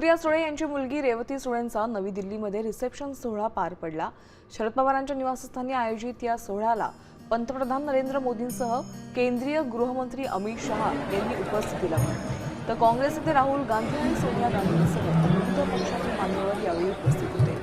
सुप्रिया सुळे यांची मुलगी रेवती सुळेंचा नवी दिल्लीमध्ये रिसेप्शन सोहळा पार पडला। शरद पवारांच्या निवासस्थानी आयोजित या सोहळ्याला पंतप्रधान नरेंद्र मोदींसह केंद्रीय गृहमंत्री अमित शहा यांनी उपस्थिती लावली। तर काँग्रेस नेते राहुल गांधी आणि सोनिया गांधींसह विविध पक्षातील मान्यवर यावेळी उपस्थित होते।